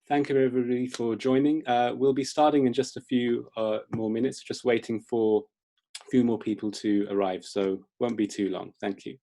Thank you everybody for joining. We'll be starting in just a few more minutes, just waiting for a few more people to arrive, so won't be too long. Thank you.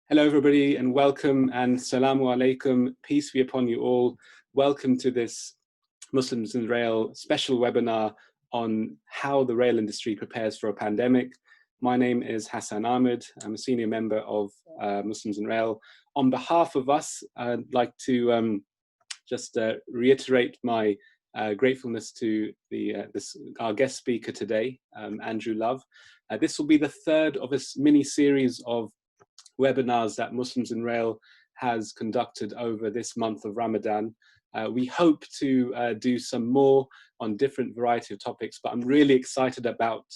Hello everybody and welcome, and salamu alaikum, peace be upon you all. Welcome to this Muslims in Rail special webinar on how the rail industry prepares for a pandemic. My name is Hassan Ahmed. I'm a senior member of Muslims in Rail. On behalf of us, I'd like to just reiterate my gratefulness to our guest speaker today, Andrew Love. This will be the third of a mini series of webinars that Muslims in Rail has conducted over this month of Ramadan. We hope to do some more on different variety of topics, but I'm really excited about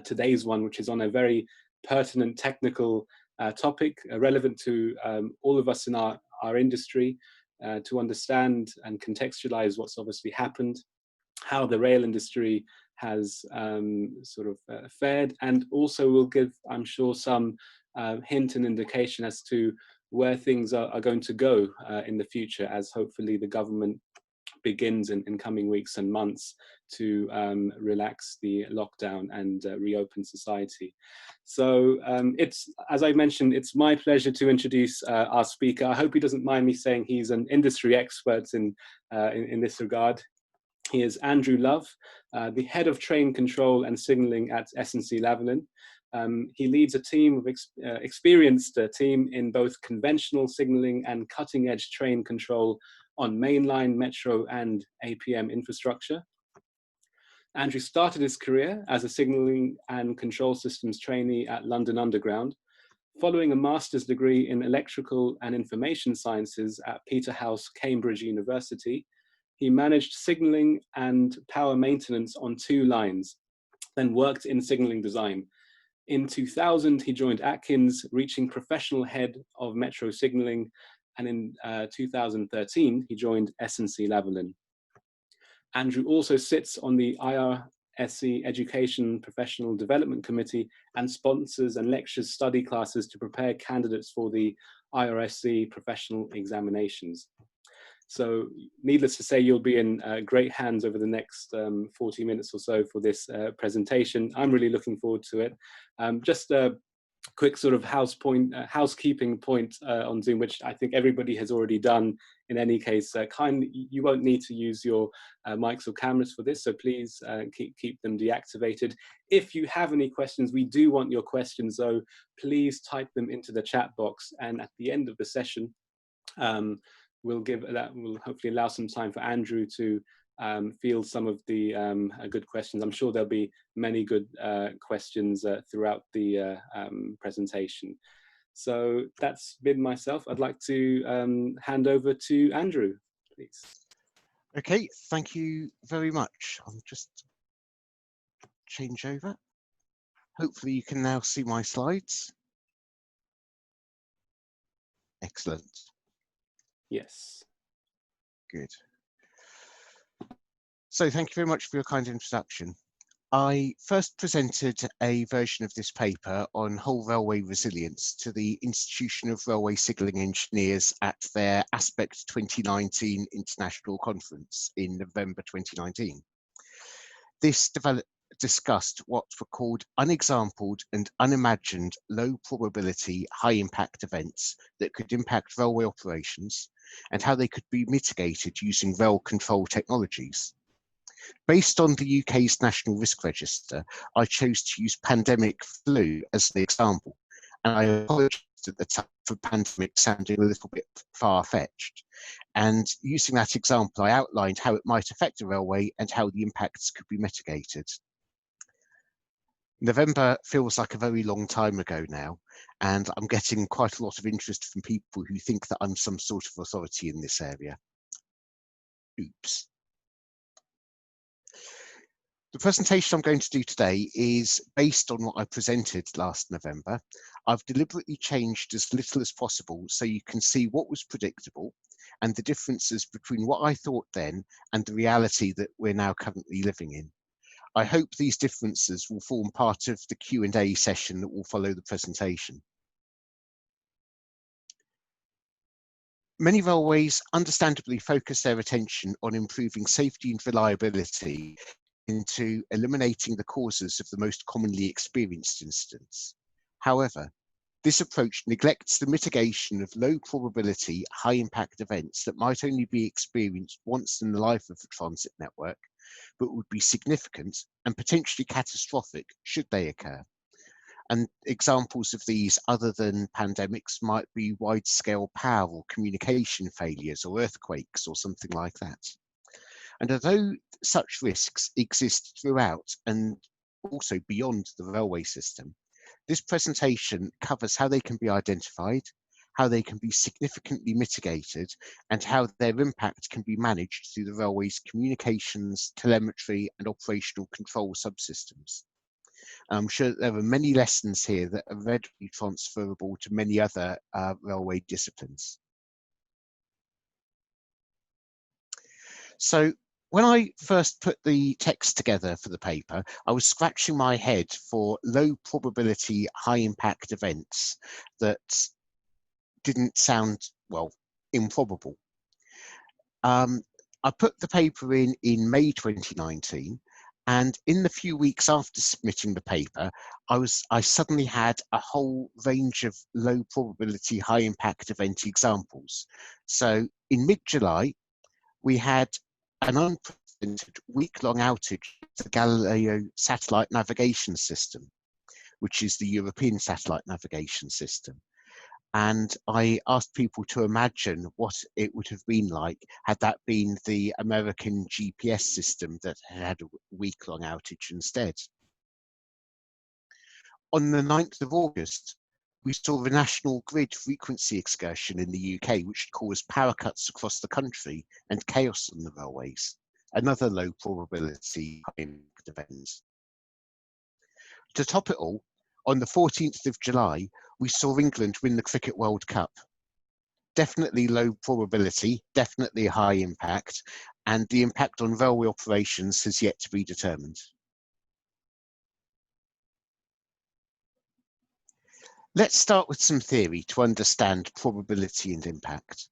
today's one, which is on a very pertinent technical topic, relevant to all of us in our industry, to understand and contextualize what's obviously happened, how the rail industry has fared, and also will give, I'm sure, some hint and indication as to where things are going to go in the future, as hopefully the government begins in coming weeks and months to relax the lockdown and reopen society. So it's, as I mentioned, it's my pleasure to introduce our speaker. I hope he doesn't mind me saying he's an industry expert in this regard. He is Andrew Love, the head of train control and signaling at SNC-Lavalin. He leads a team of experienced team in both conventional signaling and cutting-edge train control on mainline, metro, and APM infrastructure. Andrew started his career as a signaling and control systems trainee at London Underground. Following a master's degree in electrical and information sciences at Peterhouse, Cambridge University, he managed signaling and power maintenance on 2 lines, then worked in signaling design. In 2000, he joined Atkins, reaching professional head of metro signaling, and in 2013, he joined SNC-Lavalin. Andrew also sits on the IRSC Education Professional Development Committee and sponsors and lectures study classes to prepare candidates for the IRSC professional examinations. So needless to say, you'll be in great hands over the next 40 minutes or so for this presentation. I'm really looking forward to it. Just a quick sort of housekeeping point on Zoom, which I think everybody has already done. In any case, you won't need to use your mics or cameras for this, so please keep them deactivated. If you have any questions, we do want your questions, though. Please type them into the chat box, and at the end of the session, we'll hopefully allow some time for Andrew to field some of the good questions. I'm sure there'll be many good questions throughout the presentation. So that's been myself. I'd like to hand over to Andrew, please. Okay, thank you very much. I'll just change over. Hopefully you can now see my slides. Excellent. Yes. Good. So thank you very much for your kind introduction. I first presented a version of this paper on whole railway resilience to the Institution of Railway Signalling Engineers at their Aspect 2019 International Conference in November 2019. This discussed what were called unexampled and unimagined low probability, high impact events that could impact railway operations and how they could be mitigated using rail control technologies. Based on the UK's National Risk Register, I chose to use pandemic flu as an example, and I apologised at the time for pandemic sounding a little bit far-fetched. And using that example, I outlined how it might affect a railway and how the impacts could be mitigated. November feels like a very long time ago now, and I'm getting quite a lot of interest from people who think that I'm some sort of authority in this area. Oops. The presentation I'm going to do today is based on what I presented last November. I've deliberately changed as little as possible so you can see what was predictable and the differences between what I thought then and the reality that we're now currently living in. I hope these differences will form part of the Q&A session that will follow the presentation. Many railways understandably focus their attention on improving safety and reliability into eliminating the causes of the most commonly experienced incidents. However, this approach neglects the mitigation of low probability, high impact events that might only be experienced once in the life of the transit network, but would be significant and potentially catastrophic should they occur. And examples of these other than pandemics might be wide-scale power or communication failures or earthquakes or something like that. And although such risks exist throughout and also beyond the railway system, this presentation covers how they can be identified, how they can be significantly mitigated, and how their impact can be managed through the railway's communications, telemetry, and operational control subsystems. I'm sure there are many lessons here that are readily transferable to many other railway disciplines. So when I first put the text together for the paper, I was scratching my head for low probability, high impact events that didn't sound, well, improbable. I put the paper in May 2019, and in the few weeks after submitting the paper, I suddenly had a whole range of low probability, high impact event examples. So in mid-July, we had an unprecedented week-long outage of the Galileo satellite navigation system, which is the European satellite navigation system. And I asked people to imagine what it would have been like had that been the American GPS system that had a week-long outage instead. On the 9th of August, we saw the National Grid frequency excursion in the UK, which caused power cuts across the country and chaos on the railways, another low probability impact event. To top it all, on the 14th of July, we saw England win the Cricket World Cup. Definitely low probability, definitely high impact, and the impact on railway operations has yet to be determined. Let's start with some theory to understand probability and impact.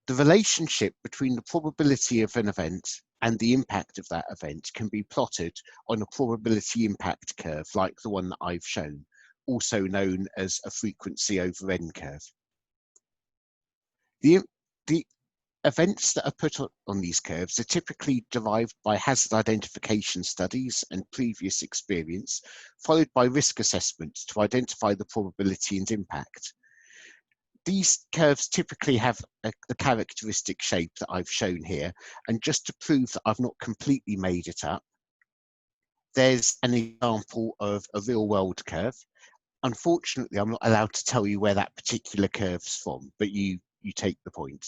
The relationship between the probability of an event and the impact of that event can be plotted on a probability impact curve like the one that I've shown, also known as a frequency over n curve. The events that are put on these curves are typically derived by hazard identification studies and previous experience, followed by risk assessments to identify the probability and impact. These curves typically have the characteristic shape that I've shown here, and just to prove that I've not completely made it up, there's an example of a real-world curve. Unfortunately, I'm not allowed to tell you where that particular curve's from, but you take the point.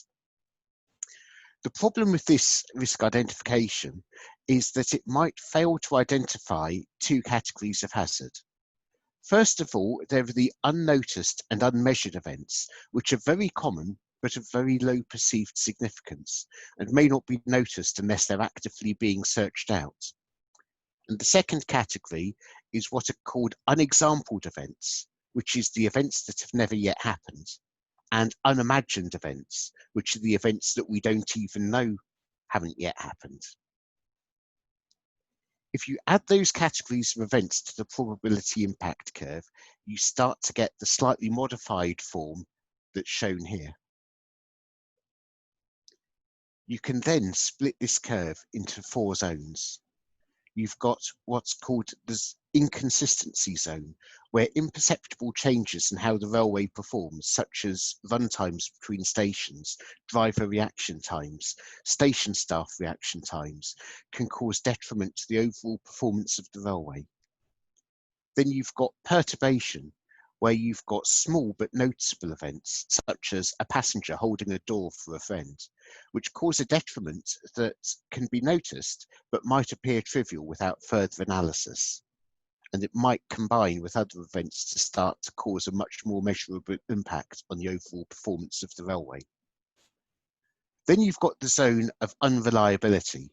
The problem with this risk identification is that it might fail to identify two categories of hazard. First of all, there are the unnoticed and unmeasured events, which are very common but of very low perceived significance and may not be noticed unless they're actively being searched out. And the second category is what are called unexampled events, which is the events that have never yet happened, and unimagined events, which are the events that we don't even know haven't yet happened. If you add those categories of events to the probability impact curve, you start to get the slightly modified form that's shown here. You can then split this curve into 4 zones. You've got what's called the inconsistency zone, where imperceptible changes in how the railway performs, such as run times between stations, driver reaction times, station staff reaction times, can cause detriment to the overall performance of the railway. Then you've got perturbation, where you've got small but noticeable events, such as a passenger holding a door for a friend, which cause a detriment that can be noticed but might appear trivial without further analysis. And it might combine with other events to start to cause a much more measurable impact on the overall performance of the railway. Then you've got the zone of unreliability.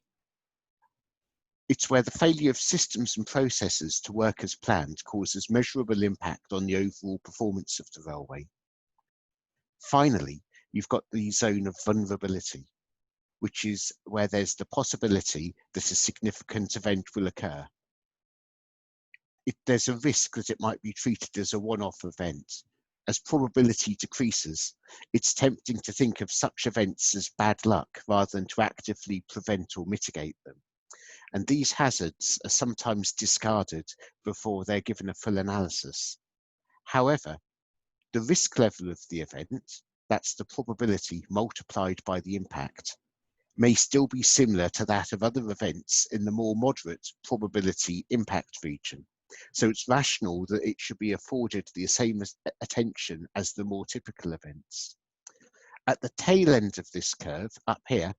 It's where the failure of systems and processes to work as planned causes measurable impact on the overall performance of the railway. Finally, you've got the zone of vulnerability, which is where there's the possibility that a significant event will occur. There's a risk that it might be treated as a one-off event. As probability decreases, it's tempting to think of such events as bad luck rather than to actively prevent or mitigate them. And these hazards are sometimes discarded before they're given a full analysis. However, the risk level of the event, that's the probability multiplied by the impact, may still be similar to that of other events in the more moderate probability impact region. So it's rational that it should be afforded the same attention as the more typical events. At the tail end of this curve, up here,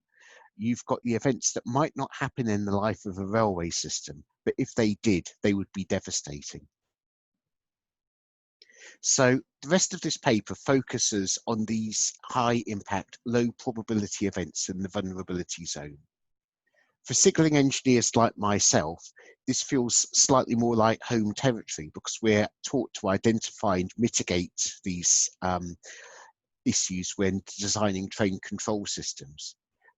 you've got the events that might not happen in the life of a railway system, but if they did, they would be devastating. So the rest of this paper focuses on these high impact, low probability events in the vulnerability zone. For signalling engineers like myself, this feels slightly more like home territory because we're taught to identify and mitigate these issues when designing train control systems.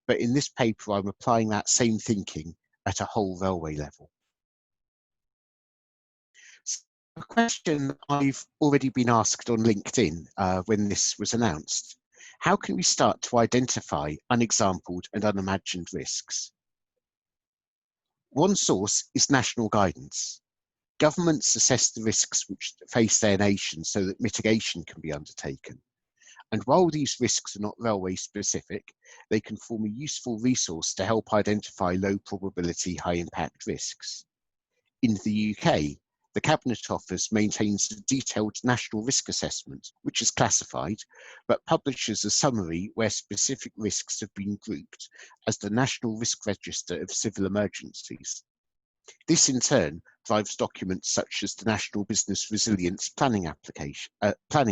But in this paper, I'm applying that same thinking at a whole railway level. So a question I've already been asked on LinkedIn when this was announced: how can we start to identify unexampled and unimagined risks? One source is national guidance. Governments assess the risks which face their nation so that mitigation can be undertaken. And while these risks are not railway specific, they can form a useful resource to help identify low probability, high impact risks. In the UK, the Cabinet Office maintains a detailed national risk assessment, which is classified, but publishes a summary where specific risks have been grouped as the National Risk Register of Civil Emergencies. This in turn drives documents such as the National Business Resilience Planning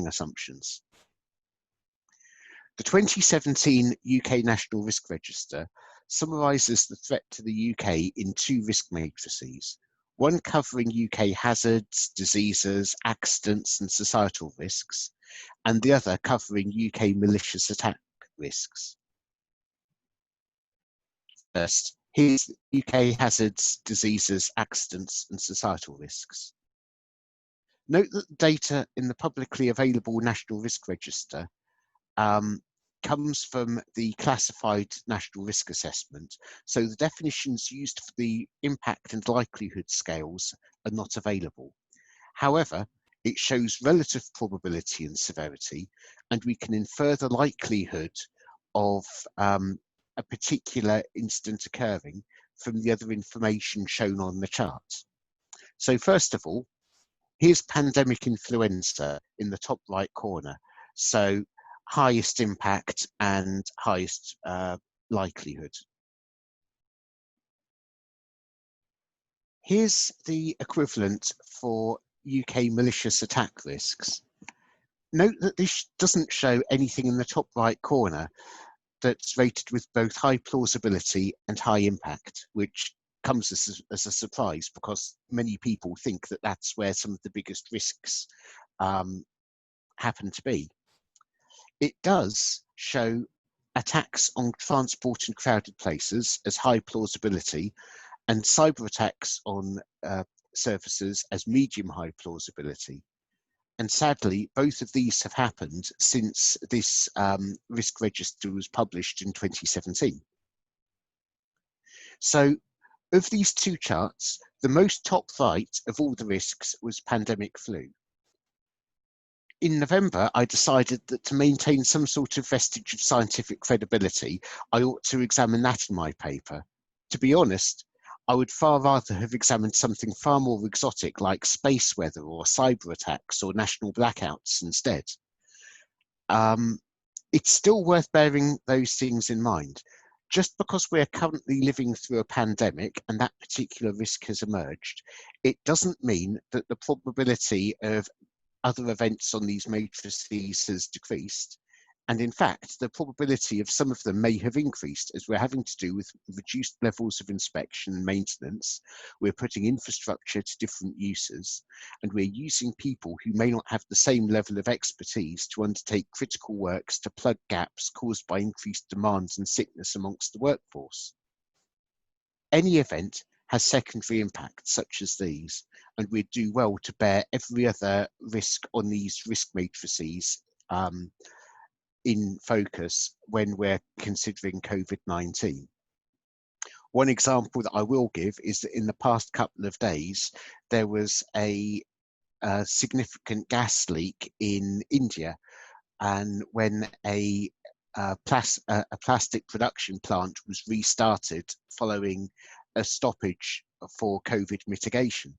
Assumptions. The 2017 UK National Risk Register summarises the threat to the UK in 2 risk matrices, one covering UK hazards, diseases, accidents and societal risks, and the other covering UK malicious attack risks. First, here's UK hazards, diseases, accidents and societal risks. Note that the data in the publicly available National Risk Register comes from the classified National Risk Assessment, so the definitions used for the impact and likelihood scales are not available. However, it shows relative probability and severity, and we can infer the likelihood of a particular incident occurring from the other information shown on the chart. So first of all, here's pandemic influenza in the top right corner. So highest impact and highest likelihood. Here's the equivalent for UK malicious attack risks. Note that this doesn't show anything in the top right corner that's rated with both high plausibility and high impact, which comes as a surprise, because many people think that that's where some of the biggest risks happen to be. It does show attacks on transport and crowded places as high plausibility, and cyber attacks on services as medium high plausibility. And sadly, both of these have happened since this risk register was published in 2017. So of these two charts, the most top right of all the risks was pandemic flu. In November, I decided that to maintain some sort of vestige of scientific credibility, I ought to examine that in my paper. To be honest, I would far rather have examined something far more exotic like space weather or cyber attacks or national blackouts instead. It's still worth bearing those things in mind. Just because we're currently living through a pandemic and that particular risk has emerged, it doesn't mean that the probability of other events on these matrices has decreased. And in fact, the probability of some of them may have increased as we're having to do with reduced levels of inspection and maintenance. We're putting infrastructure to different uses, and we're using people who may not have the same level of expertise to undertake critical works to plug gaps caused by increased demands and sickness amongst the workforce. Any event has secondary impacts such as these, and we'd do well to bear every other risk on these risk matrices in focus when we're considering COVID-19. One example that I will give is that in the past couple of days, there was a significant gas leak in India, and when a plastic production plant was restarted following a stoppage for COVID mitigation.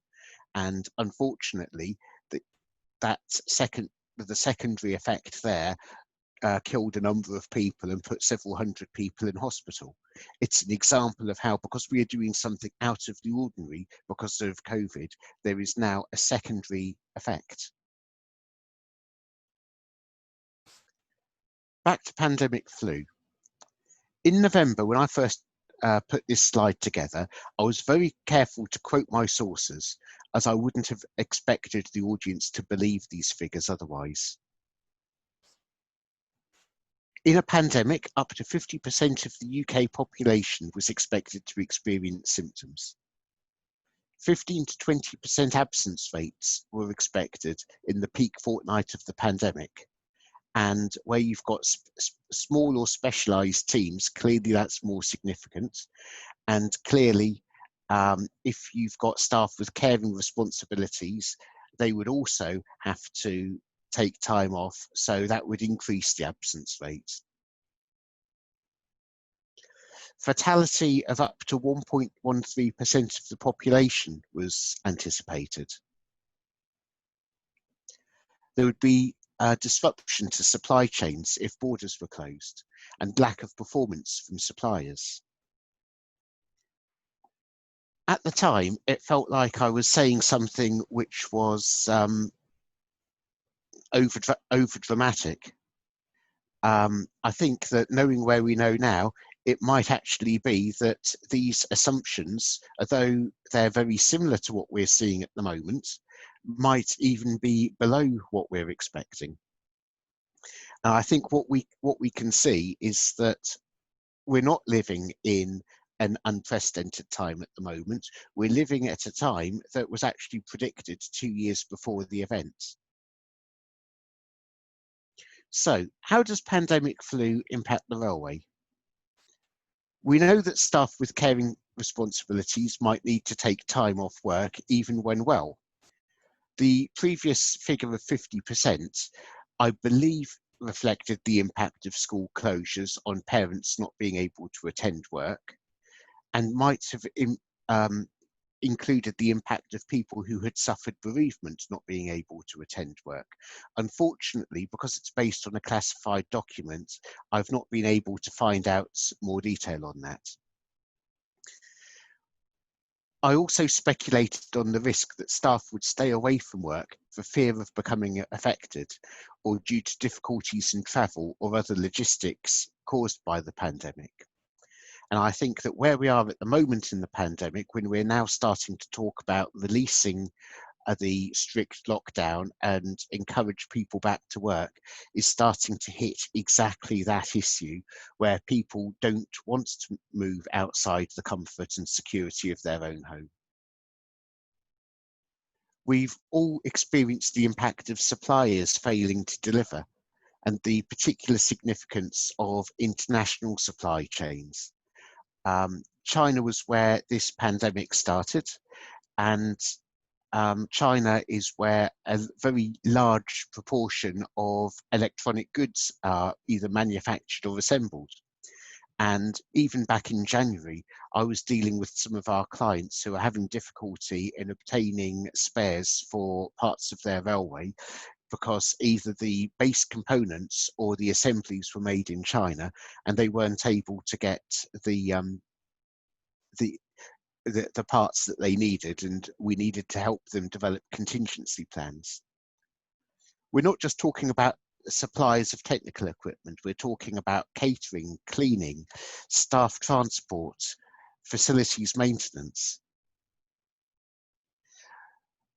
And unfortunately, the secondary effect there killed a number of people and put several hundred people in hospital. It's an example of how, because we are doing something out of the ordinary because of COVID, there is now a secondary effect. Back to pandemic flu. In November, when I first put this slide together, I was very careful to quote my sources, as I wouldn't have expected the audience to believe these figures otherwise. In a pandemic, up to 50% of the UK population was expected to experience symptoms. 15 to 20% absence rates were expected in the peak fortnight of the pandemic. And where you've got small or specialised teams, clearly that's more significant. And clearly, if you've got staff with caring responsibilities, they would also have to take time off, so that would increase the absence rate. Fatality of up to 1.13% of the population was anticipated. There would be disruption to supply chains if borders were closed, and lack of performance from suppliers. At the time, it felt like I was saying something which was over dramatic. I think that knowing where we know now, it might actually be that these assumptions, although they're very similar to what we're seeing at the moment, might even be below what we're expecting. And I think what we can see is that we're not living in an unprecedented time at the moment. We're living at a time that was actually predicted 2 years before the event. So, how does pandemic flu impact the railway? We know that staff with caring responsibilities might need to take time off work even when well. The previous figure of 50%, I believe, reflected the impact of school closures on parents not being able to attend work, and might have included the impact of people who had suffered bereavement not being able to attend work. Unfortunately, because it's based on a classified document, I've not been able to find out more detail on that. I also speculated on the risk that staff would stay away from work for fear of becoming affected, or due to difficulties in travel or other logistics caused by the pandemic. And I think that where we are at the moment in the pandemic, when we're now starting to talk about releasing the strict lockdown and encourage people back to work, is starting to hit exactly that issue where people don't want to move outside the comfort and security of their own home. We've all experienced the impact of suppliers failing to deliver and the particular significance of international supply chains. China was where this pandemic started, and China is where a very large proportion of electronic goods are either manufactured or assembled. And even back in January, I was dealing with some of our clients who are having difficulty in obtaining spares for parts of their railway because either the base components or the assemblies were made in China and they weren't able to get the parts that they needed, and we needed to help them develop contingency plans. We're not just talking about supplies of technical equipment, we're talking about catering, cleaning, staff transport, facilities maintenance.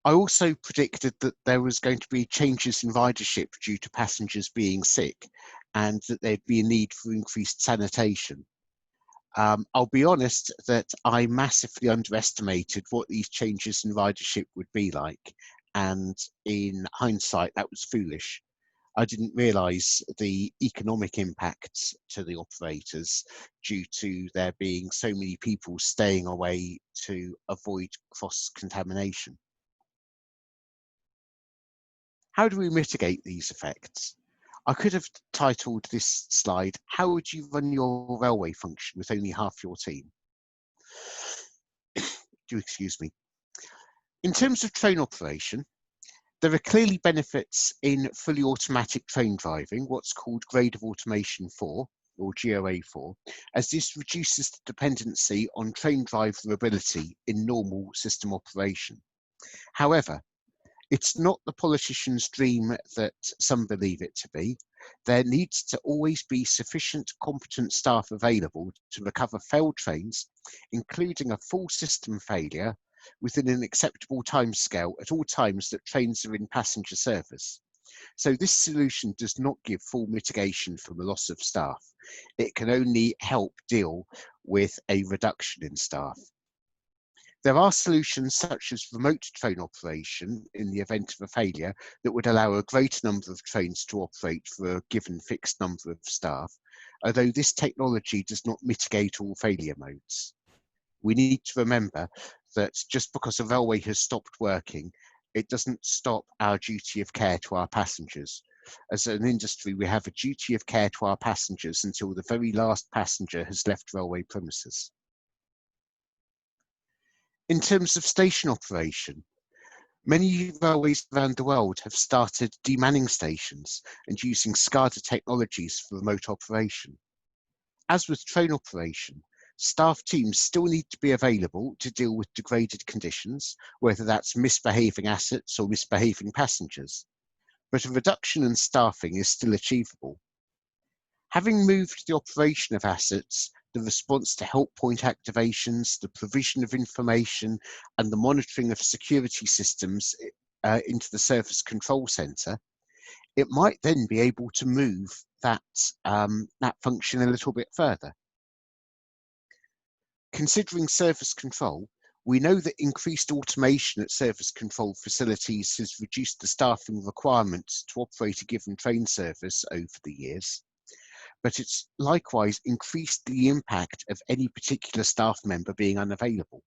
I also predicted that there was going to be changes in ridership due to passengers being sick and that there'd be a need for increased sanitation. I'll be honest that I massively underestimated what these changes in ridership would be like, and in hindsight that was foolish. I didn't realise the economic impacts to the operators due to there being so many people staying away to avoid cross-contamination. How do we mitigate these effects? I could have titled this slide, "How would you run your railway function with only half your team?" Do excuse me. In terms of train operation, there are clearly benefits in fully automatic train driving, what's called grade of automation 4, or GOA 4, as this reduces the dependency on train driver ability in normal system operation. However, it's not the politician's dream that some believe it to be. There needs to always be sufficient competent staff available to recover failed trains, including a full system failure, within an acceptable timescale at all times that trains are in passenger service. So this solution does not give full mitigation from a loss of staff. It can only help deal with a reduction in staff. There are solutions such as remote train operation in the event of a failure that would allow a greater number of trains to operate for a given fixed number of staff, although this technology does not mitigate all failure modes. We need to remember that just because a railway has stopped working, it doesn't stop our duty of care to our passengers. As an industry, we have a duty of care to our passengers until the very last passenger has left railway premises. In terms of station operation, many railways around the world have started demanning stations and using SCADA technologies for remote operation. As with train operation, staff teams still need to be available to deal with degraded conditions, whether that's misbehaving assets or misbehaving passengers, but a reduction in staffing is still achievable. Having moved the operation of assets, the response to help point activations, the provision of information, and the monitoring of security systems into the Service Control Centre, it might then be able to move that function a little bit further. Considering service control, we know that increased automation at service control facilities has reduced the staffing requirements to operate a given train service over the years, but it's likewise increased the impact of any particular staff member being unavailable.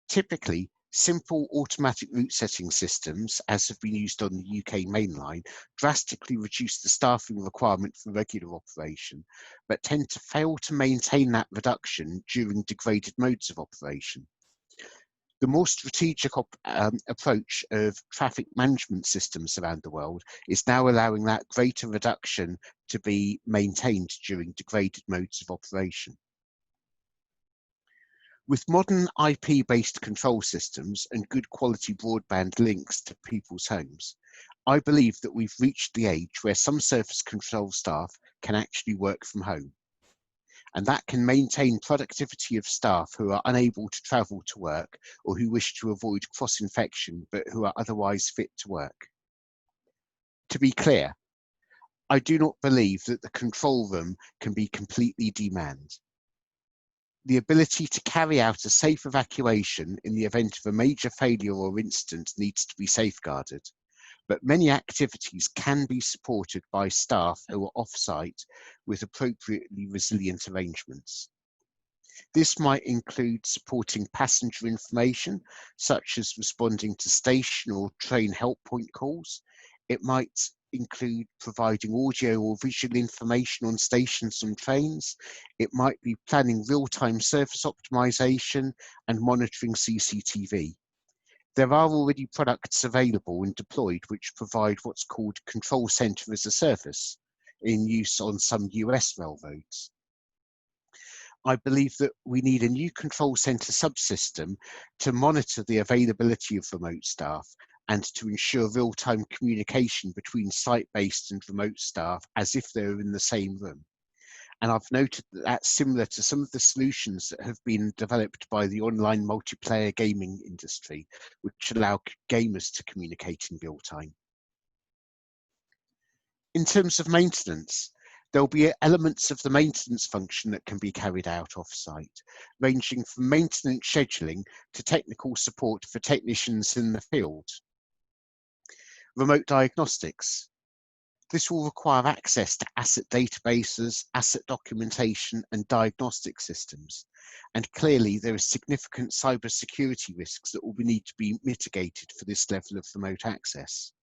Typically, simple automatic route setting systems, as have been used on the UK mainline, drastically reduce the staffing requirement for regular operation, but tend to fail to maintain that reduction during degraded modes of operation. The more strategic approach of traffic management systems around the world is now allowing that greater reduction to be maintained during degraded modes of operation. With modern IP-based control systems and good quality broadband links to people's homes, I believe that we've reached the age where some service control staff can actually work from home. and that can maintain productivity of staff who are unable to travel to work or who wish to avoid cross-infection but who are otherwise fit to work. To be clear, I do not believe that the control room can be completely demanned. The ability to carry out a safe evacuation in the event of a major failure or incident needs to be safeguarded, but many activities can be supported by staff who are off-site with appropriately resilient arrangements. This might include supporting passenger information, such as responding to station or train help point calls. It might include providing audio or visual information on stations and trains. It might be planning real-time service optimization and monitoring CCTV. There are already products available and deployed which provide what's called control center as a service, in use on some US railroads. I believe that we need a new control center subsystem to monitor the availability of remote staff and to ensure real-time communication between site-based and remote staff as if they're in the same room. And I've noted that that's similar to some of the solutions that have been developed by the online multiplayer gaming industry, which allow gamers to communicate in real time. In terms of maintenance, there'll be elements of the maintenance function that can be carried out off-site, ranging from maintenance scheduling to technical support for technicians in the field. Remote diagnostics. This will require access to asset databases, asset documentation, and diagnostic systems. And clearly, there are significant cybersecurity risks that will need to be mitigated for this level of remote access.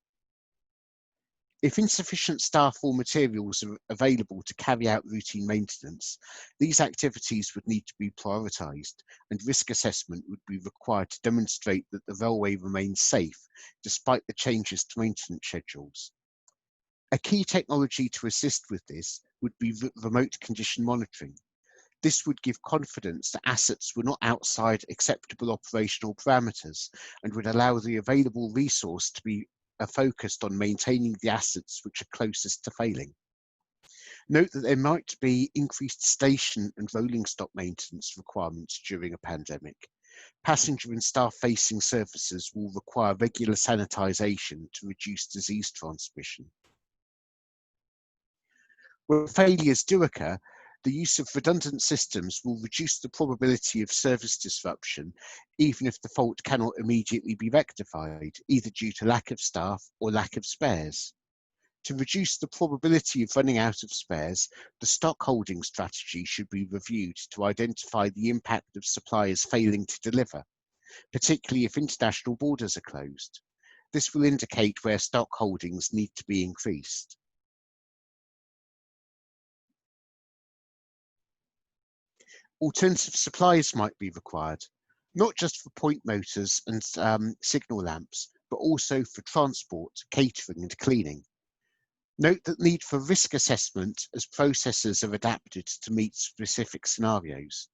If insufficient staff or materials are available to carry out routine maintenance, these activities would need to be prioritised, and risk assessment would be required to demonstrate that the railway remains safe despite the changes to maintenance schedules. A key technology to assist with this would be remote condition monitoring. This would give confidence that assets were not outside acceptable operational parameters and would allow the available resource to be focused on maintaining the assets which are closest to failing. Note that there might be increased station and rolling stock maintenance requirements during a pandemic. Passenger and staff-facing services will require regular sanitisation to reduce disease transmission. When failures do occur, the use of redundant systems will reduce the probability of service disruption, even if the fault cannot immediately be rectified, either due to lack of staff or lack of spares. To reduce the probability of running out of spares, the stock holding strategy should be reviewed to identify the impact of suppliers failing to deliver, particularly if international borders are closed. This will indicate where stock holdings need to be increased. Alternative supplies might be required, not just for point motors and signal lamps, but also for transport, catering and cleaning. Note that need for risk assessment as processes are adapted to meet specific scenarios.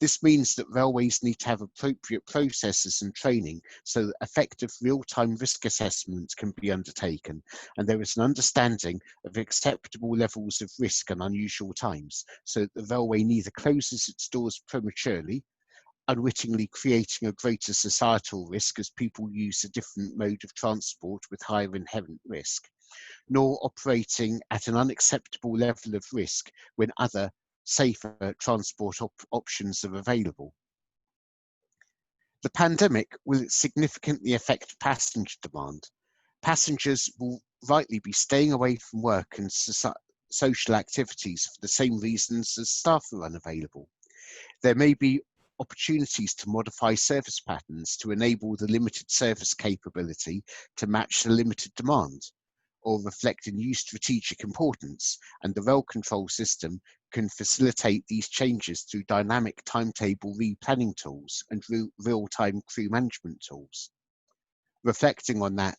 This means that railways need to have appropriate processes and training so that effective real-time risk assessment can be undertaken, and there is an understanding of acceptable levels of risk and unusual times, so that the railway neither closes its doors prematurely, unwittingly creating a greater societal risk as people use a different mode of transport with higher inherent risk, nor operating at an unacceptable level of risk when other safer transport options are available. The pandemic will significantly affect passenger demand. Passengers will rightly be staying away from work and social activities for the same reasons as staff are unavailable. There may be opportunities to modify service patterns to enable the limited service capability to match the limited demand, or reflect a new strategic importance, and the rail control system can facilitate these changes through dynamic timetable replanning tools and real-time crew management tools. Reflecting on that,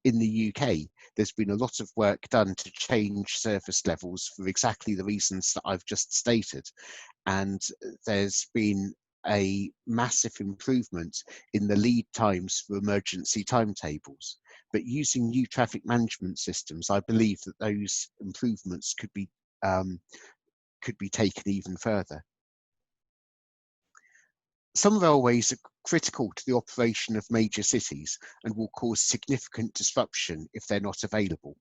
in the UK, there's been a lot of work done to change service levels for exactly the reasons that I've just stated, and there's been a massive improvement in the lead times for emergency timetables. But using new traffic management systems, I believe that those improvements could could be taken even further. Some railways are critical to the operation of major cities and will cause significant disruption if they're not available.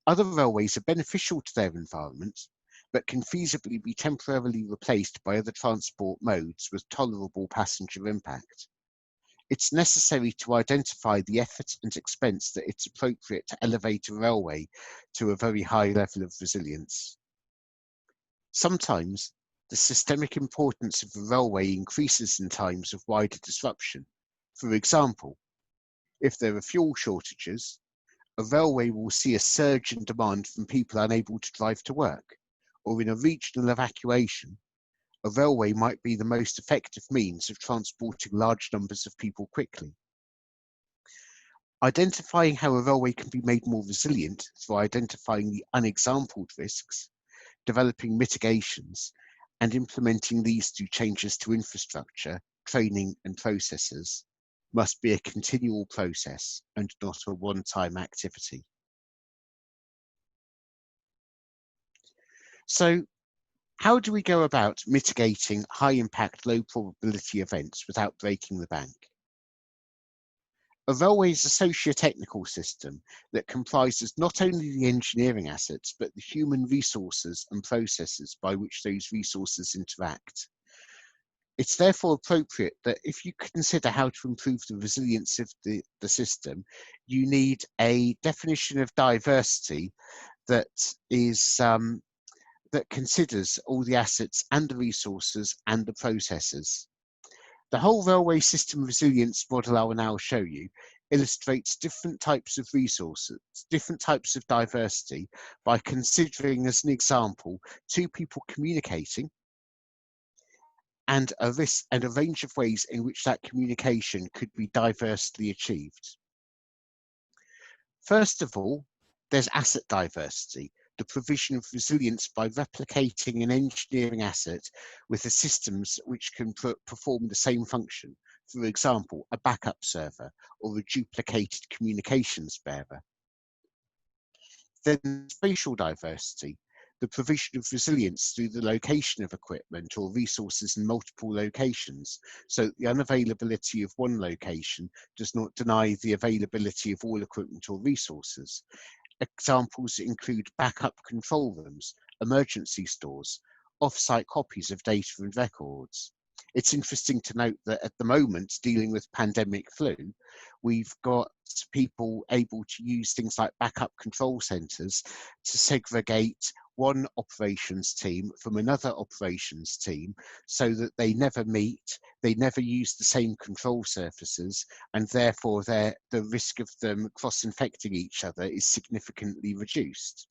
Other railways are beneficial to their environment, but can feasibly be temporarily replaced by other transport modes with tolerable passenger impact. It's necessary to identify the effort and expense that it's appropriate to elevate a railway to a very high level of resilience. Sometimes, the systemic importance of the railway increases in times of wider disruption. For example, if there are fuel shortages, a railway will see a surge in demand from people unable to drive to work, or in a regional evacuation, a railway might be the most effective means of transporting large numbers of people quickly. Identifying how a railway can be made more resilient through identifying the unexampled risks, developing mitigations, and implementing these through changes to infrastructure, training, and processes must be a continual process and not a one-time activity. So, how do we go about mitigating high-impact, low-probability events without breaking the bank? A railway is a socio-technical system that comprises not only the engineering assets, but the human resources and processes by which those resources interact. It's therefore appropriate that if you consider how to improve the resilience of the system, you need a definition of diversity that is that considers all the assets and the resources and the processes. The whole railway system resilience model I will now show you illustrates different types of resources, different types of diversity by considering as an example two people communicating and a range of ways in which that communication could be diversely achieved. First of all, there's asset diversity, the provision of resilience by replicating an engineering asset with the systems which can perform the same function, for example, a backup server or a duplicated communications bearer. Then spatial diversity, the provision of resilience through the location of equipment or resources in multiple locations, so that the unavailability of one location does not deny the availability of all equipment or resources. Examples include backup control rooms, emergency stores, off-site copies of data and records. It's interesting to note that at the moment, dealing with pandemic flu, we've got people able to use things like backup control centers to segregate one operations team from another operations team so that they never meet, they never use the same control surfaces, and therefore the risk of them cross-infecting each other is significantly reduced.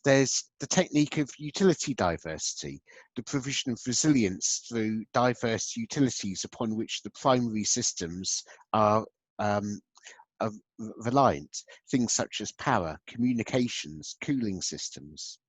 There's the technique of utility diversity, the provision of resilience through diverse utilities upon which the primary systems are reliant, things such as power, communications, cooling systems.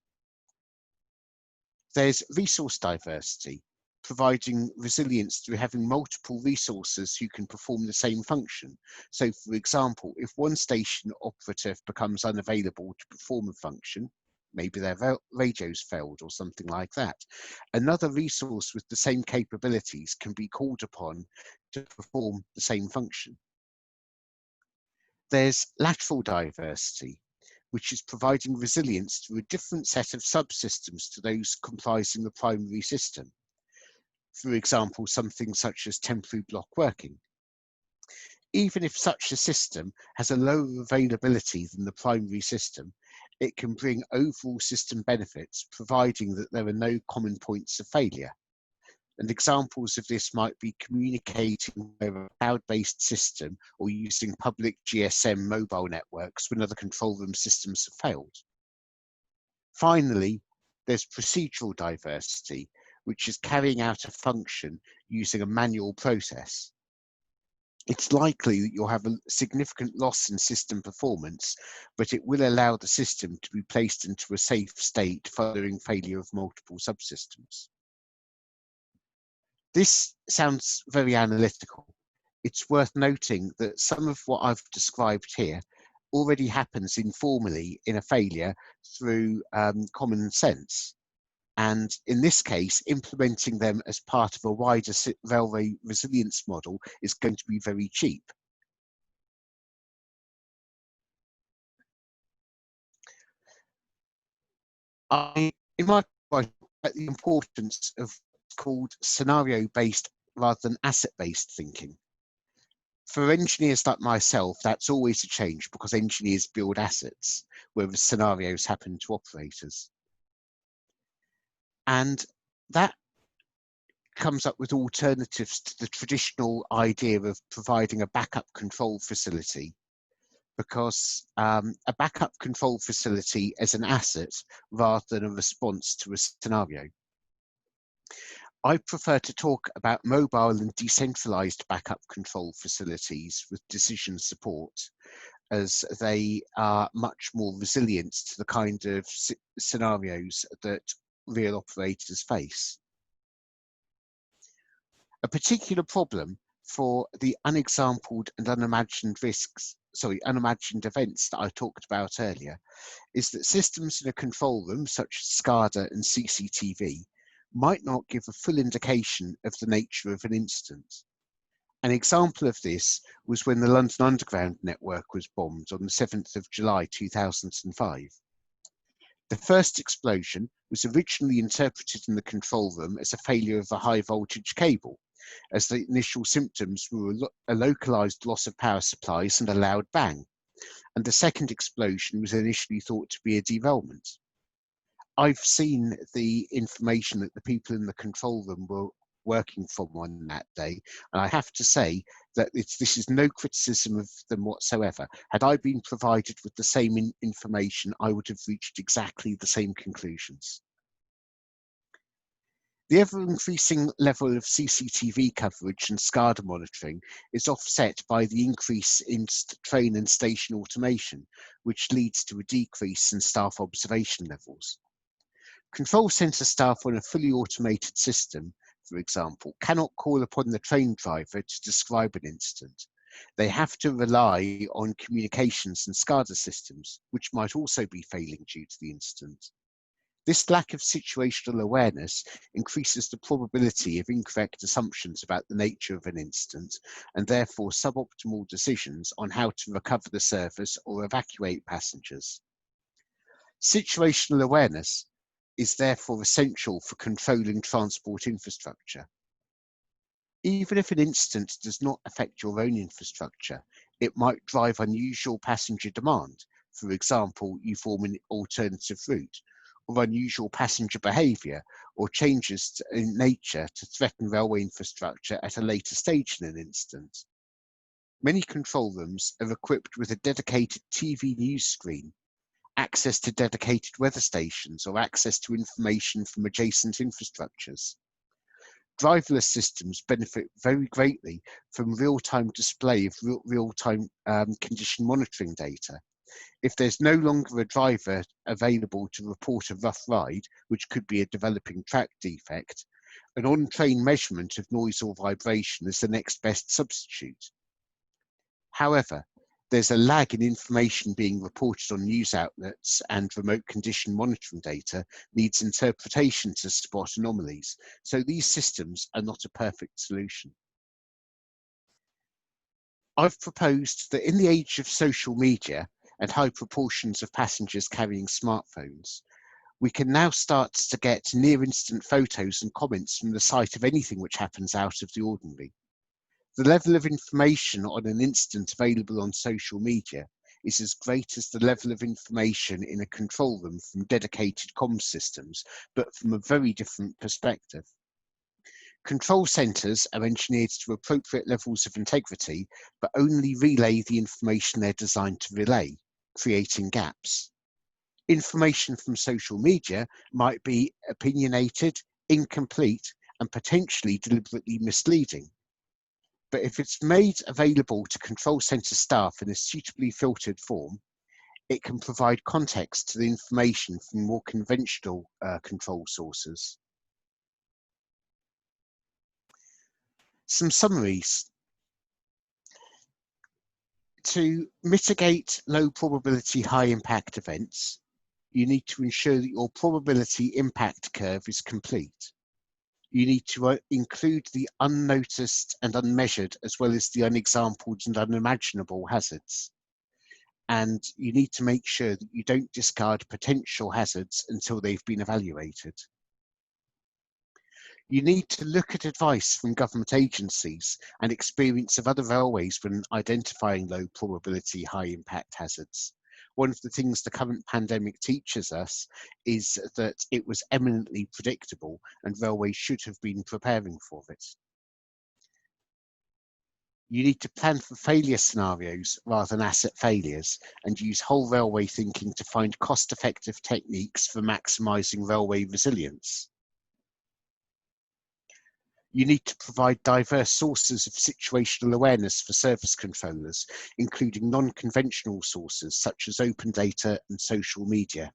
There's resource diversity, providing resilience through having multiple resources who can perform the same function. So, for example, if one station operative becomes unavailable to perform a function, maybe their radios failed or something like that, another resource with the same capabilities can be called upon to perform the same function. There's lateral diversity, which is providing resilience through a different set of subsystems to those comprising the primary system. For example, something such as temporary block working. Even if such a system has a lower availability than the primary system, it can bring overall system benefits, providing that there are no common points of failure. And examples of this might be communicating over a cloud-based system or using public GSM mobile networks when other control room systems have failed. Finally, there's procedural diversity, which is carrying out a function using a manual process. It's likely that you'll have a significant loss in system performance, but it will allow the system to be placed into a safe state following failure of multiple subsystems. This sounds very analytical. It's worth noting that some of what I've described here already happens informally in a failure through common sense. And in this case, implementing them as part of a wider railway resilience model is going to be very cheap. In my writing, the importance of what's called scenario-based rather than asset-based thinking. For engineers like myself, that's always a change because engineers build assets, whereas scenarios happen to operators. And that comes up with alternatives to the traditional idea of providing a backup control facility, because a backup control facility is an asset rather than a response to a scenario. I prefer to talk about mobile and decentralized backup control facilities with decision support, as they are much more resilient to the kind of scenarios that real operators face. A particular problem for the unexampled and unimagined events that I talked about earlier is that systems in a control room, such as SCADA and CCTV, might not give a full indication of the nature of an incident. An example of this was when the London Underground network was bombed on the 7th of July 2005. The first explosion was originally interpreted in the control room as a failure of a high voltage cable, as the initial symptoms were a localized loss of power supplies and a loud bang, and the second explosion was initially thought to be a derailment. I've seen the information that the people in the control room were working from on that day, and I have to say that this is no criticism of them whatsoever. Had I been provided with the same information, I would have reached exactly the same conclusions. The ever-increasing level of CCTV coverage and SCADA monitoring is offset by the increase in train and station automation, which leads to a decrease in staff observation levels. Control centre staff on a fully automated system, for example, cannot call upon the train driver to describe an incident. They have to rely on communications and SCADA systems, which might also be failing due to the incident. This lack of situational awareness increases the probability of incorrect assumptions about the nature of an incident, and therefore suboptimal decisions on how to recover the service or evacuate passengers. Situational awareness is therefore essential for controlling transport infrastructure. Even if an incident does not affect your own infrastructure, it might drive unusual passenger demand. For example, you form an alternative route, or unusual passenger behaviour, or changes in nature to threaten railway infrastructure at a later stage in an incident. Many control rooms are equipped with a dedicated TV news screen, access to dedicated weather stations, or access to information from adjacent infrastructures. Driverless systems benefit very greatly from real-time display of real-time condition monitoring data. If there's no longer a driver available to report a rough ride, which could be a developing track defect, an on-train measurement of noise or vibration is the next best substitute. However, there's a lag in information being reported on news outlets, and remote condition monitoring data needs interpretation to spot anomalies, so these systems are not a perfect solution. I've proposed that in the age of social media and high proportions of passengers carrying smartphones, we can now start to get near-instant photos and comments from the site of anything which happens out of the ordinary. The level of information on an incident available on social media is as great as the level of information in a control room from dedicated comms systems, but from a very different perspective. Control centres are engineered to appropriate levels of integrity, but only relay the information they're designed to relay, creating gaps. Information from social media might be opinionated, incomplete, and potentially deliberately misleading. But if it's made available to control centre staff in a suitably filtered form, it can provide context to the information from more conventional control sources. Some summaries. To mitigate low probability, high impact events, you need to ensure that your probability impact curve is complete. You need to include the unnoticed and unmeasured, as well as the unexampled and unimaginable hazards. And you need to make sure that you don't discard potential hazards until they've been evaluated. You need to look at advice from government agencies and experience of other railways when identifying low probability, high impact hazards. One of the things the current pandemic teaches us is that it was eminently predictable and railways should have been preparing for it. You need to plan for failure scenarios rather than asset failures and use whole railway thinking to find cost-effective techniques for maximising railway resilience. You need to provide diverse sources of situational awareness for service controllers, including non-conventional sources such as open data and social media.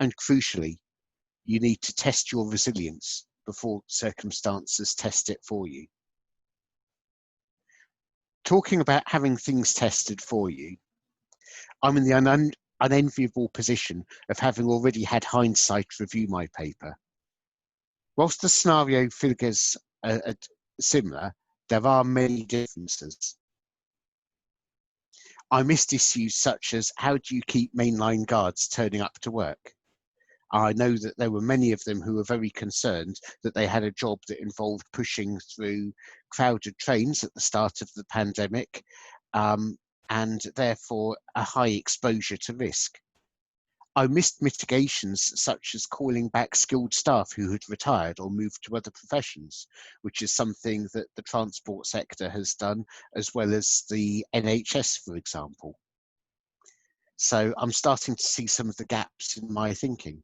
And crucially, you need to test your resilience before circumstances test it for you. Talking about having things tested for you, I'm in the unenviable position of having already had hindsight review my paper. Whilst the scenario figures are similar, there are many differences. I missed issues such as how do you keep mainline guards turning up to work? I know that there were many of them who were very concerned that they had a job that involved pushing through crowded trains at the start of the pandemic, and therefore a high exposure to risk. I missed mitigations such as calling back skilled staff who had retired or moved to other professions, which is something that the transport sector has done, as well as the NHS, for example. So I'm starting to see some of the gaps in my thinking.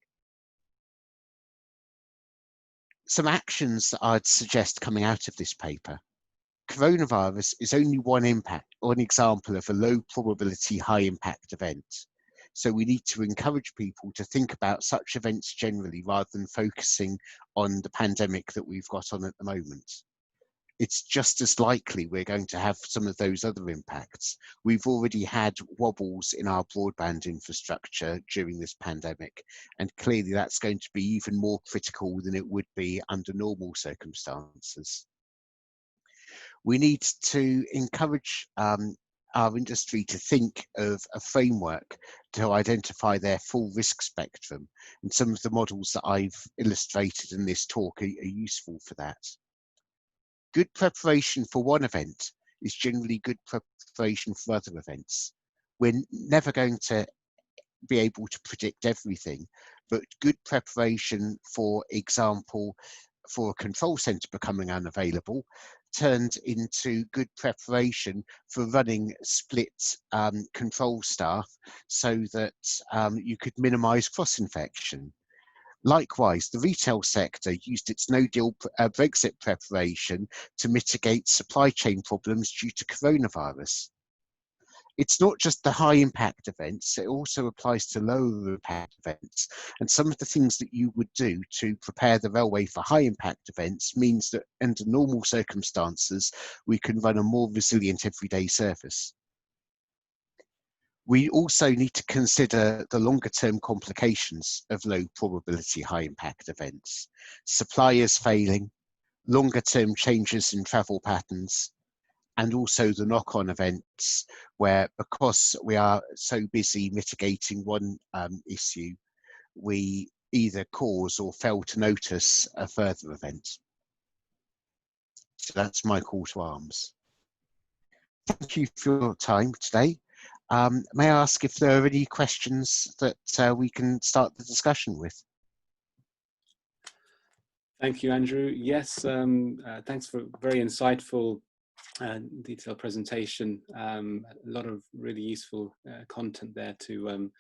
Some actions that I'd suggest coming out of this paper. Coronavirus is only one example of a low probability, high impact event. So we need to encourage people to think about such events generally rather than focusing on the pandemic that we've got on at the moment. It's just as likely we're going to have some of those other impacts. We've already had wobbles in our broadband infrastructure during this pandemic, and clearly that's going to be even more critical than it would be under normal circumstances. We need to encourage our industry to think of a framework to identify their full risk spectrum. And some of the models that I've illustrated in this talk are useful for that. Good preparation for one event is generally good preparation for other events. We're never going to be able to predict everything, but good preparation, for example, for a control center becoming unavailable, turned into good preparation for running split control staff so that you could minimize cross-infection. Likewise, the retail sector used its no-deal Brexit preparation to mitigate supply chain problems due to coronavirus. It's not just the high impact events, it also applies to lower impact events. And some of the things that you would do to prepare the railway for high impact events means that under normal circumstances, we can run a more resilient everyday service. We also need to consider the longer term complications of low probability, high impact events. Suppliers failing, longer term changes in travel patterns, and also the knock-on events where, because we are so busy mitigating one issue, we either cause or fail to notice a further event. So that's my call to arms. Thank you for your time today. May I ask if there are any questions that we can start the discussion with? Thank you, Andrew. Yes, thanks for a very insightful detailed presentation. A lot of really useful content there, to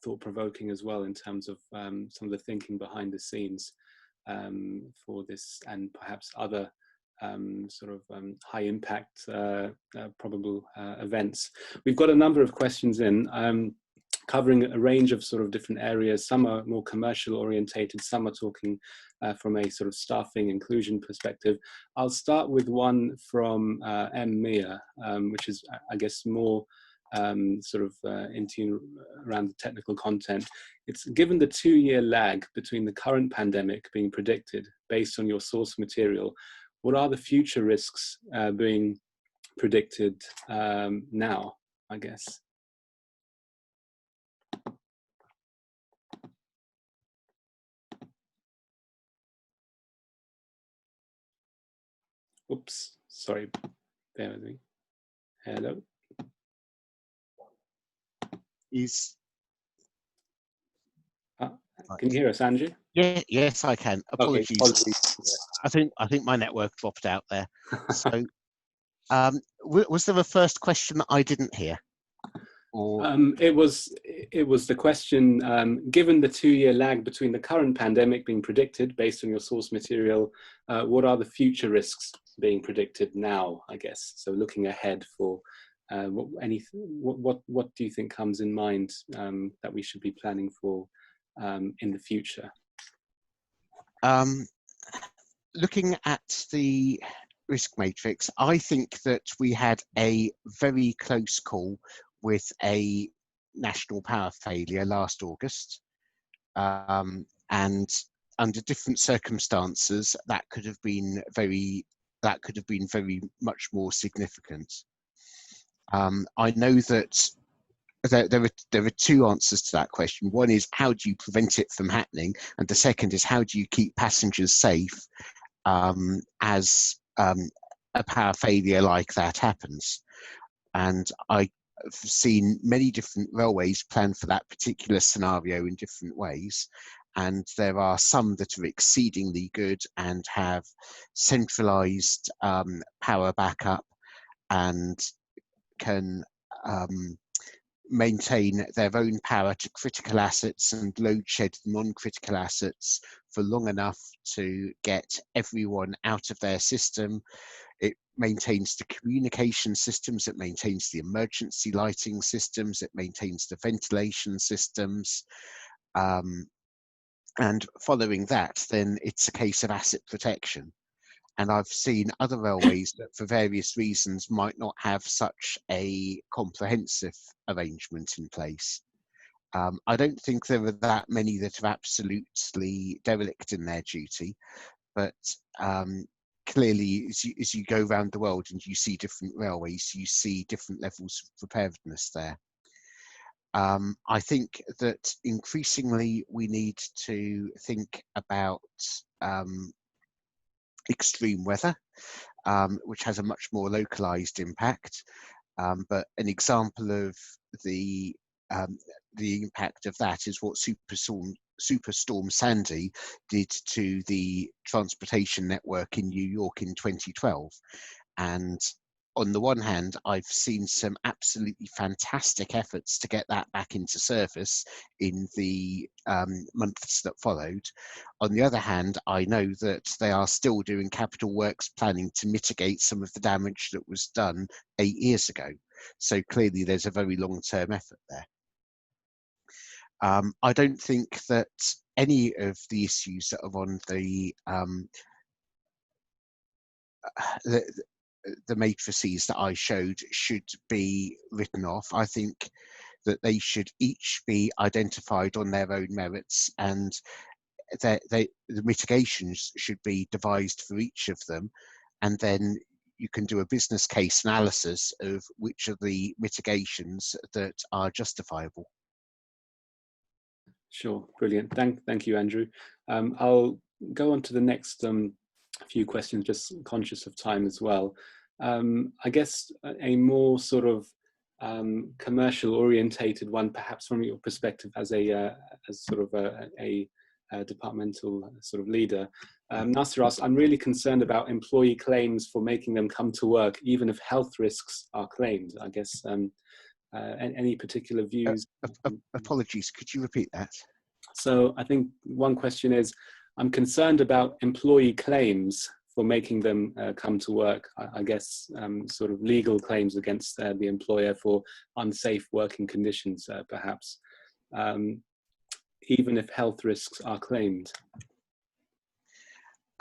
thought-provoking as well in terms of some of the thinking behind the scenes for this and perhaps other sort of high impact probable events. We've got a number of questions in. covering a range of sort of different areas. Some are more commercial orientated, some are talking from a sort of staffing inclusion perspective. I'll start with one from Mia, which is, I guess, more sort of in tune around the technical content. It's given the 2-year lag between the current pandemic being predicted based on your source material, what are the future risks being predicted now, I guess? Oops, sorry, bear with me. Hello? Can you hear us, Andrew? Yeah, yes, I can. Apologies. Okay, apologies. I think my network dropped out there. So, was there a first question that I didn't hear? Or it was the question, given the 2-year lag between the current pandemic being predicted based on your source material, what are the future risks being predicted now, I guess? So looking ahead for what do you think comes in mind that we should be planning for in the future? looking at the risk matrix, I think that we had a very close call with a national power failure last August, and under different circumstances, that could have been very much more significant. I know that there are two answers to that question. One is, how do you prevent it from happening? And the second is, how do you keep passengers safe as a power failure like that happens? And I've seen many different railways plan for that particular scenario in different ways. And there are some that are exceedingly good and have centralized power backup and can maintain their own power to critical assets and load shed non-critical assets for long enough to get everyone out of their system. It maintains the communication systems, it maintains the emergency lighting systems, it maintains the ventilation systems. And following that, then it's a case of asset protection. And I've seen other railways that for various reasons might not have such a comprehensive arrangement in place. I don't think there are that many that are absolutely derelict in their duty, but clearly as you go around the world and you see different railways, you see different levels of preparedness there. I think that increasingly we need to think about extreme weather, which has a much more localized impact. But an example of the impact of that is what Superstorm Sandy did to the transportation network in New York in 2012. And on the one hand, I've seen some absolutely fantastic efforts to get that back into service in the months that followed. On the other hand, I know that they are still doing capital works planning to mitigate some of the damage that was done 8 years ago. So clearly there's a very long-term effort there. I don't think that any of the issues that are on the matrices that I showed should be written off. I think that they should each be identified on their own merits, and the mitigations should be devised for each of them, and then you can do a business case analysis of which of the mitigations that are justifiable. Sure, brilliant. Thank you, Andrew. I'll go on to the next few questions, just conscious of time as well. I guess a more sort of commercial orientated one, perhaps from your perspective as a as sort of a departmental sort of leader. Nasser asks, I'm really concerned about employee claims for making them come to work, even if health risks are claimed. I guess any particular views? Apologies, could you repeat that? So I think one question is, I'm concerned about employee claims for making them come to work. I guess sort of legal claims against the employer for unsafe working conditions, perhaps, even if health risks are claimed.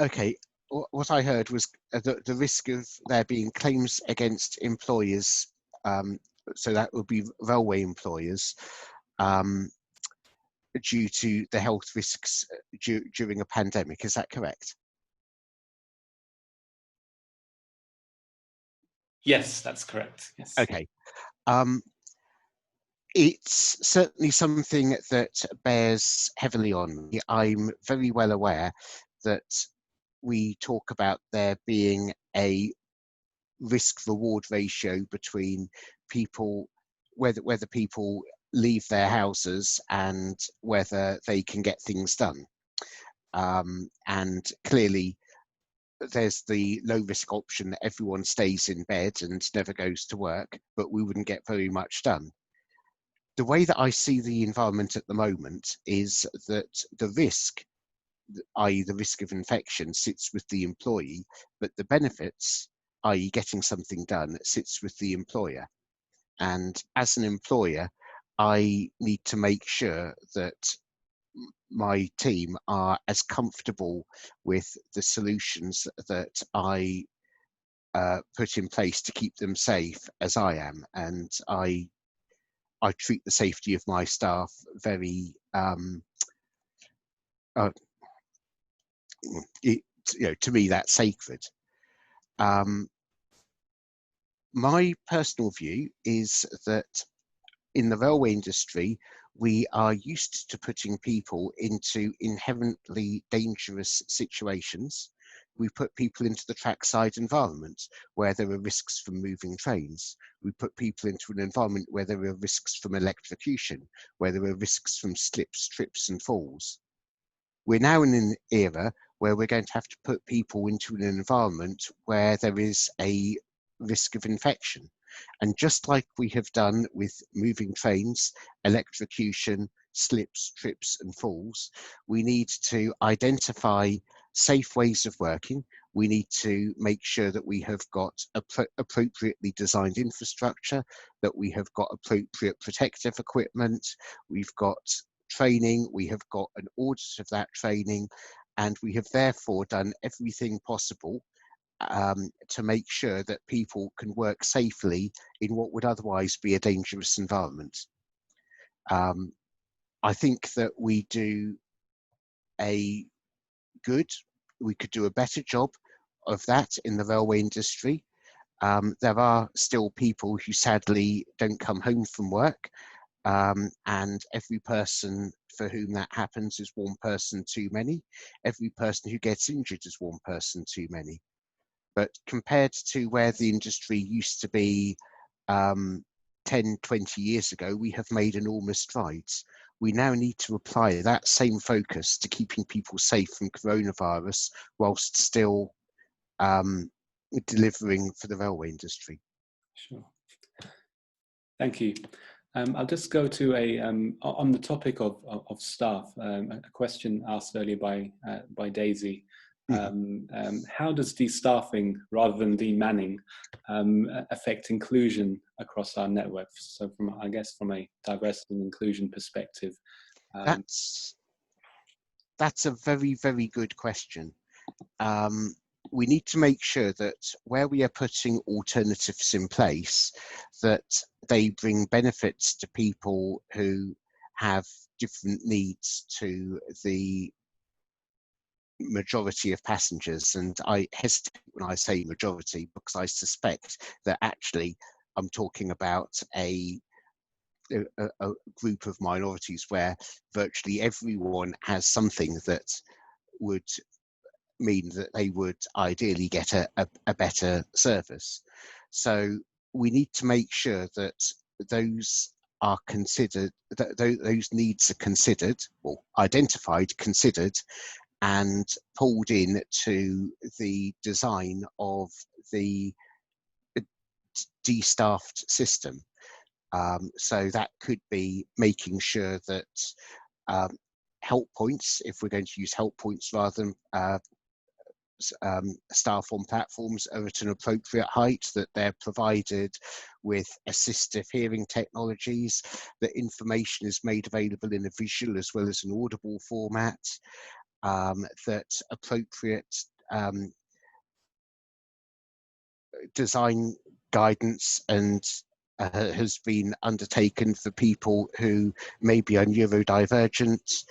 Okay, what I heard was the risk of there being claims against employers, so that would be railway employers, due to the health risks during a pandemic. Is that correct? Yes, that's correct. Yes. Okay. It's certainly something that bears heavily on me. I'm very well aware that we talk about there being a risk-reward ratio between people, whether people leave their houses and whether they can get things done. And clearly, there's the low risk option that everyone stays in bed and never goes to work, but we wouldn't get very much done. The way that I see the environment at the moment is that the risk, i.e. the risk of infection, sits with the employee, but the benefits, i.e. getting something done, sits with the employer. And as an employer, I need to make sure that my team are as comfortable with the solutions that I put in place to keep them safe as I am. And I treat the safety of my staff very, to me, that's sacred. My personal view is that in the railway industry, we are used to putting people into inherently dangerous situations. We put people into the trackside environment where there are risks from moving trains. We put people into an environment where there are risks from electrocution, where there are risks from slips, trips and falls. We're now in an era where we're going to have to put people into an environment where there is a risk of infection. And just like we have done with moving trains, electrocution, slips, trips and falls, we need to identify safe ways of working. We need to make sure that we have got appropriately designed infrastructure, that we have got appropriate protective equipment, we've got training, we have got an audit of that training, and we have therefore done everything possible to make sure that people can work safely in what would otherwise be a dangerous environment. I think that we could do a better job of that in the railway industry. There are still people who sadly don't come home from work, and every person for whom that happens is one person too many. Every person who gets injured is one person too many. But compared to where the industry used to be 10, 20 years ago, we have made enormous strides. We now need to apply that same focus to keeping people safe from coronavirus whilst still delivering for the railway industry. Sure. Thank you. I'll just go to on the topic of staff, a question asked earlier by Daisy. How does de-staffing rather than de-manning affect inclusion across our network? So I guess from a diversity and inclusion perspective. That's a very, very good question. We need to make sure that where we are putting alternatives in place, that they bring benefits to people who have different needs to the majority of passengers. And I hesitate when I say majority, because I suspect that actually I'm talking about a group of minorities where virtually everyone has something that would mean that they would ideally get a better service. So we need to make sure that those are considered, that those needs are considered or identified, considered and pulled in to the design of the de-staffed system. So that could be making sure that help points, if we're going to use help points rather than staff on platforms are at an appropriate height, that they're provided with assistive hearing technologies, that information is made available in a visual as well as an audible format, that appropriate design guidance and has been undertaken for people who maybe are neurodivergent.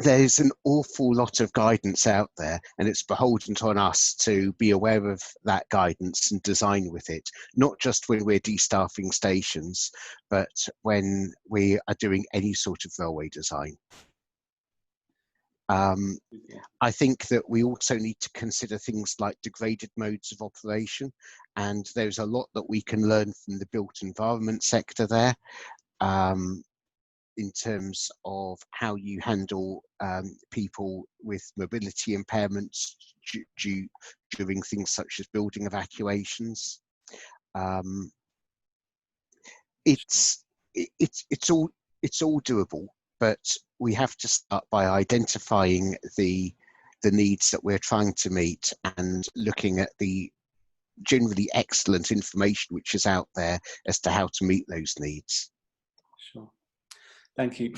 There's an awful lot of guidance out there, and it's beholden on us to be aware of that guidance and design with it, not just when we're destaffing stations, but when we are doing any sort of railway design. I think that we also need to consider things like degraded modes of operation, and there's a lot that we can learn from the built environment sector there, in terms of how you handle people with mobility impairments during things such as building evacuations. It's all doable, but we have to start by identifying the needs that we're trying to meet and looking at the generally excellent information which is out there as to how to meet those needs. Sure. Thank you.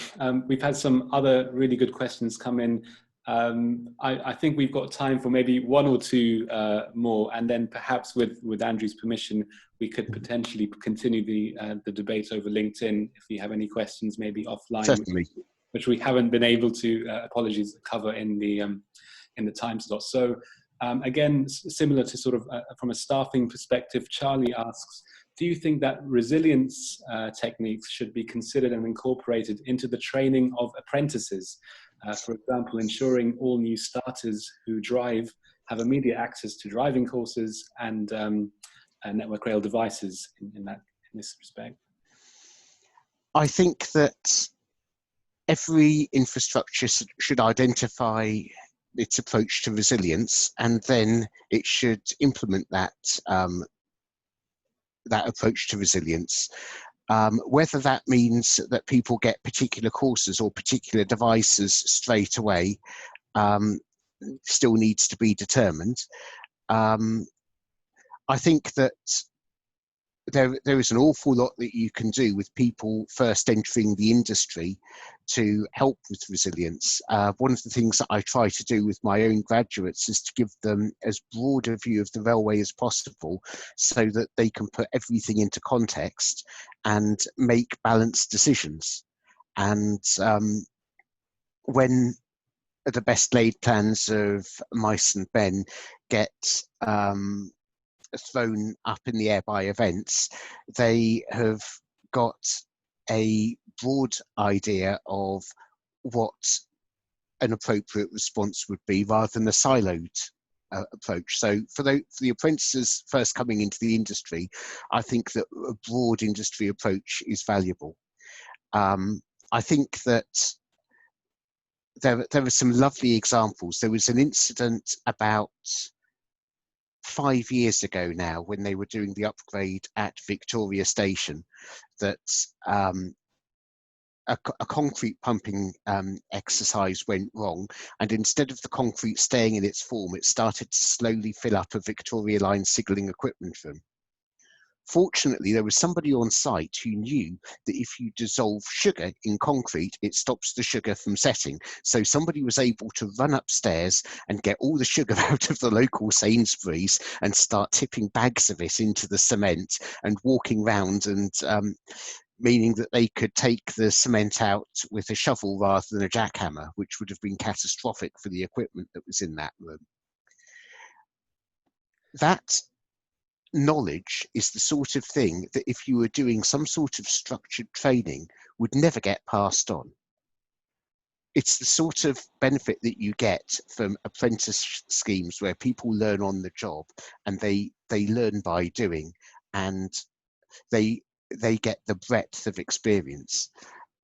We've had some other really good questions come in. I think we've got time for maybe one or two more, and then perhaps with Andrew's permission, we could potentially continue the debate over LinkedIn if you have any questions, maybe offline. Certainly. Which we haven't been able to, apologies, cover in the time slot. So again, similar to sort of from a staffing perspective, Charlie asks, do you think that resilience techniques should be considered and incorporated into the training of apprentices? For example, ensuring all new starters who drive have immediate access to driving courses and network rail devices in this respect? I think that every infrastructure should identify its approach to resilience, and then it should implement that approach to resilience. Whether that means that people get particular courses or particular devices straight away still needs to be determined. I think that there is an awful lot that you can do with people first entering the industry to help with resilience. One of the things that I try to do with my own graduates is to give them as broad a view of the railway as possible so that they can put everything into context and make balanced decisions. And when the best laid plans of mice and men get thrown up in the air by events, they have got a broad idea of what an appropriate response would be rather than a siloed approach. So for the apprentices first coming into the industry, I think that a broad industry approach is valuable. I think that there are some lovely examples. There was an incident about 5 years ago now when they were doing the upgrade at Victoria Station that a concrete pumping exercise went wrong, and instead of the concrete staying in its form, it started to slowly fill up a Victoria Line signalling equipment room. Fortunately, there was somebody on site who knew that if you dissolve sugar in concrete, it stops the sugar from setting. So somebody was able to run upstairs and get all the sugar out of the local Sainsbury's and start tipping bags of it into the cement and walking round, and meaning that they could take the cement out with a shovel rather than a jackhammer, which would have been catastrophic for the equipment that was in that room. That knowledge is the sort of thing that if you were doing some sort of structured training would never get passed on. It's the sort of benefit that you get from apprentice schemes where people learn on the job and they learn by doing, and they get the breadth of experience.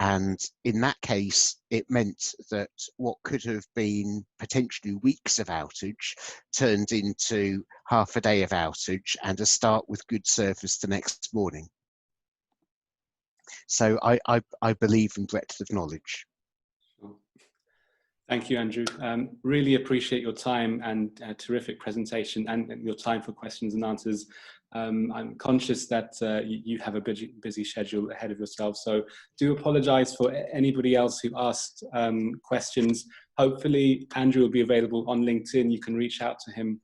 And in that case, it meant that what could have been potentially weeks of outage turned into half a day of outage and a start with good service the next morning. So I believe in breadth of knowledge. Thank you, Andrew. Really appreciate your time and terrific presentation and your time for questions and answers. I'm conscious that you have a busy schedule ahead of yourself, so do apologize for anybody else who asked questions. Hopefully, Andrew will be available on LinkedIn. You can reach out to him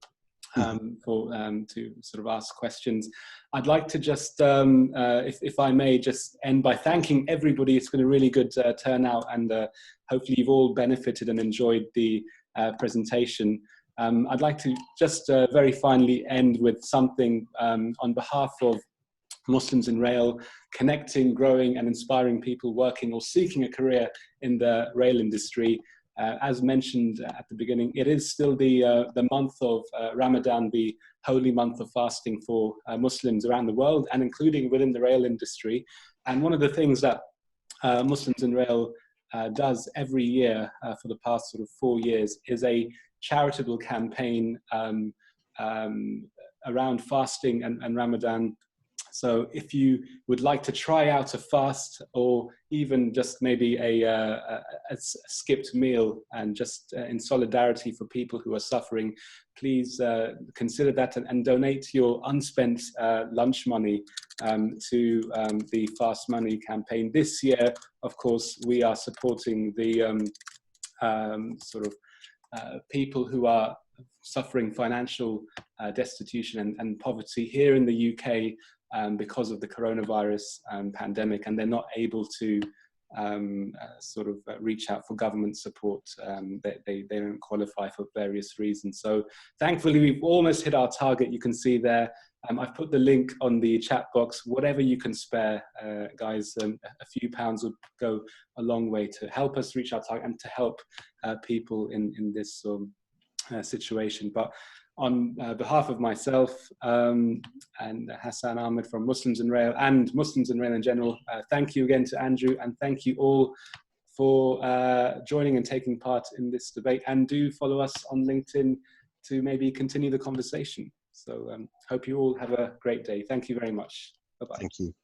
to sort of ask questions. I'd like to just, if I may, just end by thanking everybody. It's been a really good turnout, and hopefully you've all benefited and enjoyed the presentation. I'd like to just very finally end with something on behalf of Muslims in Rail, connecting, growing and inspiring people working or seeking a career in the rail industry. As mentioned at the beginning, it is still the month of Ramadan, the holy month of fasting for Muslims around the world, and including within the rail industry. And one of the things that Muslims in Rail does every year for the past sort of 4 years is a charitable campaign around fasting and Ramadan. So if you would like to try out a fast, or even just maybe a skipped meal, and just in solidarity for people who are suffering, please consider that and donate your unspent lunch money to the Fast Money campaign. This year, of course, we are supporting the people who are suffering financial destitution and poverty here in the UK because of the coronavirus pandemic, and they're not able to reach out for government support. They don't qualify for various reasons. So thankfully, we've almost hit our target. You can see there. I've put the link on the chat box. Whatever you can spare, guys, a few pounds would go a long way to help us reach our target and to help people in this situation. But on behalf of myself and Hassan Ahmed from Muslims in Rail and Muslims in Rail in general, thank you again to Andrew, and thank you all for joining and taking part in this debate. And do follow us on LinkedIn to maybe continue the conversation. So hope you all have a great day. Thank you very much. Bye-bye. Thank you.